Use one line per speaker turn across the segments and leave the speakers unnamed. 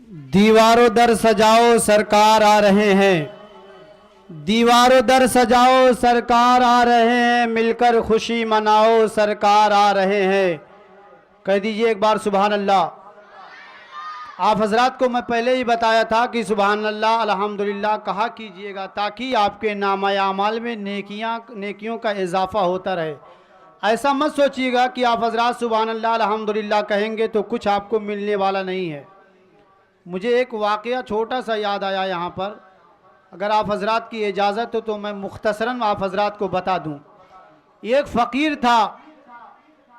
दीवारों दर सजाओ सरकार आ रहे हैं, दीवारों दर सजाओ सरकार आ रहे हैं, मिलकर खुशी मनाओ सरकार आ रहे हैं। कह दीजिए एक बार सुभान अल्लाह। आप हजरात को मैं पहले ही बताया था कि सुभान अल्लाह अल्हम्दुलिल्लाह कहा कीजिएगा ताकि आपके नामा अमाल में नेकियों का इजाफा होता रहे। ऐसा मत सोचिएगा कि आप हजरात सुभान अल्लाह अल्हम्दुलिल्लाह कहेंगे तो कुछ आपको मिलने वाला नहीं है। मुझे एक वाक़या छोटा सा याद आया यहाँ पर, अगर आप हजरात की इजाज़त हो तो मैं मुख्तसरन आप हजरात को बता दूँ। एक फ़कीर था,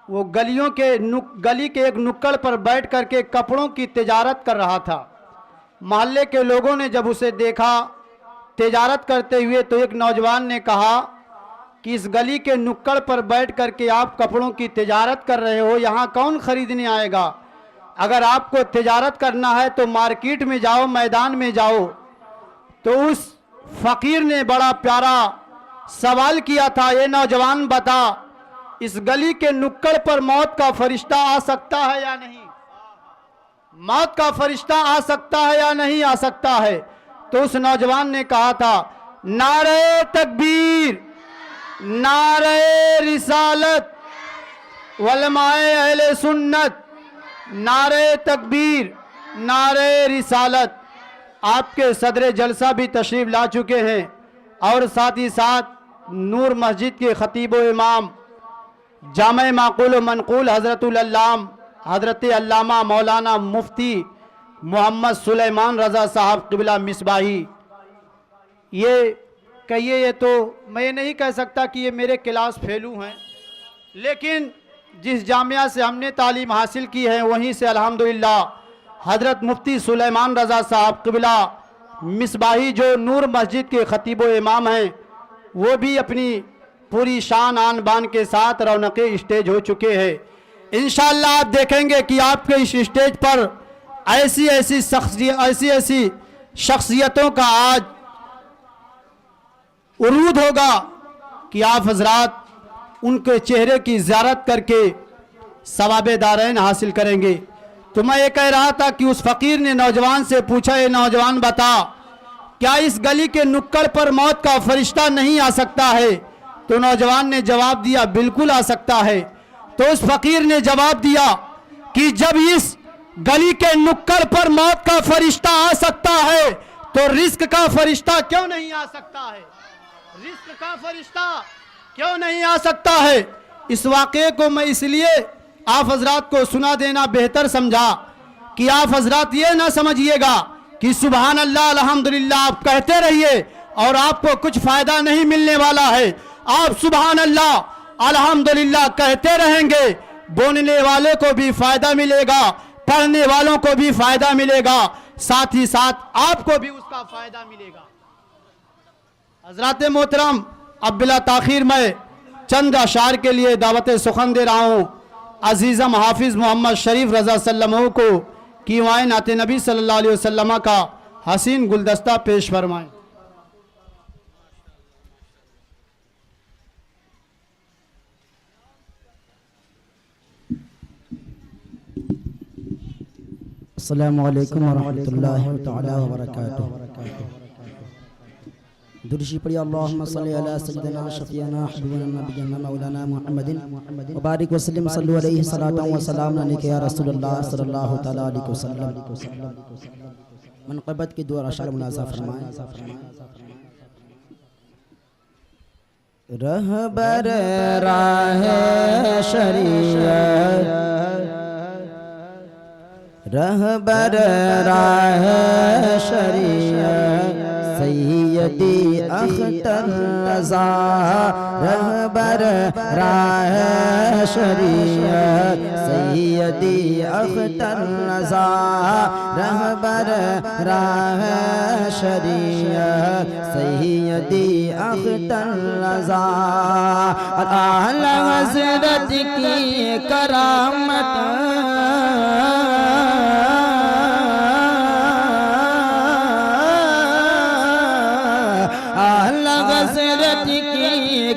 वो गली के एक नुक्कड़ पर बैठ कर के कपड़ों की तिजारत कर रहा था। मोहल्ले के लोगों ने जब उसे देखा तिजारत करते हुए तो एक नौजवान ने कहा कि इस गली के नुक्कड़ पर बैठ कर के आप कपड़ों की तिजारत कर रहे हो, यहाँ कौन ख़रीदने आएगा? अगर आपको तिजारत करना है तो मार्केट में जाओ, मैदान में जाओ। तो उस फ़कीर ने बड़ा प्यारा सवाल किया था, ये नौजवान बता, इस गली के नुक्कड़ पर मौत का फरिश्ता आ सकता है या नहीं? मौत का फरिश्ता आ सकता है या नहीं आ सकता है? तो उस नौजवान ने कहा था, नारे तकबीर, नारे रिसालत, वलमाए अहले सुन्नत, नारे तकबीर, नारे रिसालत। आपके सदर जलसा भी तशरीफ़ ला चुके हैं और साथ ही साथ नूर मस्जिद के खतीब व इमाम जामे माक़ूल व मनक़ूल हज़रतुल अल्लाम हज़रत अल्लामा मौलाना मुफ्ती मोहम्मद सुलेमान रज़ा साहब क़िबला मिसबाही। ये कहिए, ये तो मैं ये नहीं कह सकता कि ये मेरे क्लास फेलू हैं, लेकिन जिस जामिया से हमने तालीम हासिल की है वहीं से अल्हम्दुलिल्लाह हज़रत मुफ्ती सुलेमान रज़ा साहब क़िबला मिसबाही जो नूर मस्जिद के खतीब व इमाम हैं, वो भी अपनी पूरी शान आन बान के साथ रौनक स्टेज हो चुके हैं। इंशाअल्लाह आप देखेंगे कि आपके इस स्टेज पर ऐसी ऐसी शख्सियतों का आज उरूद होगा कि आप हजरात उनके चेहरे की ज़ियारत करके सवाबे दारैन हासिल करेंगे। तो मैं ये कह रहा था कि उस फ़कीर ने नौजवान से पूछा, ये नौजवान बता, क्या इस गली के नुक्कड़ पर मौत का फरिश्ता नहीं आ सकता है? तो नौजवान ने जवाब दिया, बिल्कुल आ सकता है। तो उस फ़कीर ने जवाब दिया कि जब इस गली के नुक्कड़ पर मौत का फरिश्ता आ सकता है तो रिस्क का फरिश्ता क्यों नहीं आ सकता है? रिस्क का फरिश्ता क्यों नहीं आ सकता है? इस वाक़े को मैं इसलिए आप हजरात को सुना देना बेहतर समझा कि आप हजरात ये ना समझिएगा कि सुभान अल्लाह अल्हम्दुलिल्लाह आप कहते रहिए और आपको कुछ फ़ायदा नहीं मिलने वाला है। आप सुभान अल्लाह अल्हम्दुलिल्लाह कहते रहेंगे, बोलने वाले को भी फ़ायदा मिलेगा, पढ़ने वालों को भी फ़ायदा मिलेगा, साथ ही साथ आपको भी उसका फ़ायदा मिलेगा। हजरात मोहतरम, अब बिला ताख़ीर मैं चंद अशार के लिए दावत सुखन दे रहा हूँ। अजीज़म हाफिज़ मोहम्मद शरीफ रज़ा सल्लल्लाहु को की वाइन नाते नबी सल्लल्लाहु अलैहि वसल्लम का हसीन गुलदस्ता पेश फरमाएँ।
अस्सलामु अलैकुम वरहमतुल्लाहि तआला वबरकातुहू। दुरूद पढ़िए, अल्लाहुम्मा सल्लि अला सय्यिदिना शफीअना हबीबना नबियना मौलाना मुहम्मदिन व बारिक व सल्लिम सल्लु अलैहि सलातन व सलाम अलैका या रसूलल्लाह सल्लल्लाहु तआला अलैहि वसल्लम। मनक़बत की दुआ अशार मुनाज़ा फरमाएं। रहबर राहे शरीयत, रहबर राहे शरीयत सैयदी अख्तर रज़ा, रहबर राहे शरीयत सैयदी अख्तर रज़ा, रहबर राहे शरीयत सैयदी अख्तर रज़ा। आला हज़रत की करामत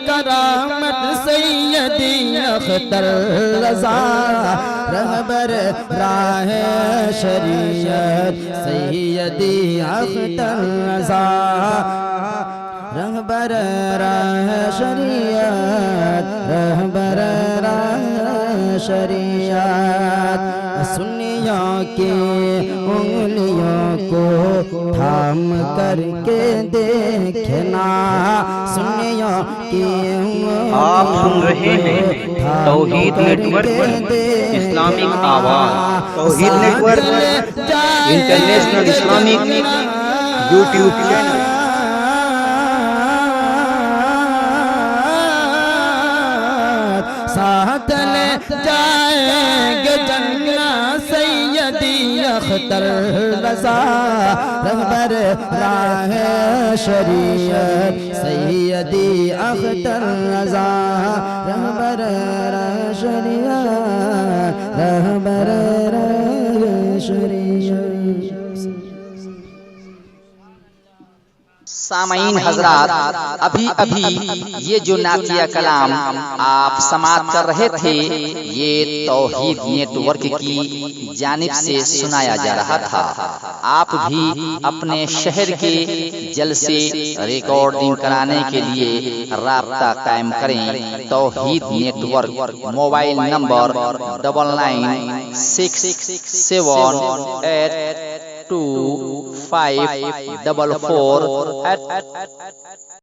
करामत सैयदी اختر رضا رہبر راہ شریعت سیدی اختر رضا رہبر راہ شریعت رہبر راہ شریعت سنیوں کی انگلیوں کو تھام کر کے دیکھنا سنیوں کی
آپ سن رہے ہیں توحید نیٹ ورک پر اسلامک آواز توحید network international Islamic YouTube channel
ساتھ لے جائیں گے جنت سیدی اختر رضا رہبر راہ شریعت سیدی اختر رضا رہبر راہ شریعت رہبر راہ شریعت
سامعین حضرات ابھی یہ جو نعتیہ کلام آپ سماعت کر رہے تھے یہ توحید نیٹ ورک کی جانب سے سنایا جا رہا تھا۔ آپ بھی اپنے شہر کے جلسے ریکارڈنگ کرانے کے لیے رابطہ قائم کریں۔ توحید نیٹ ورک موبائل نمبر 9967825444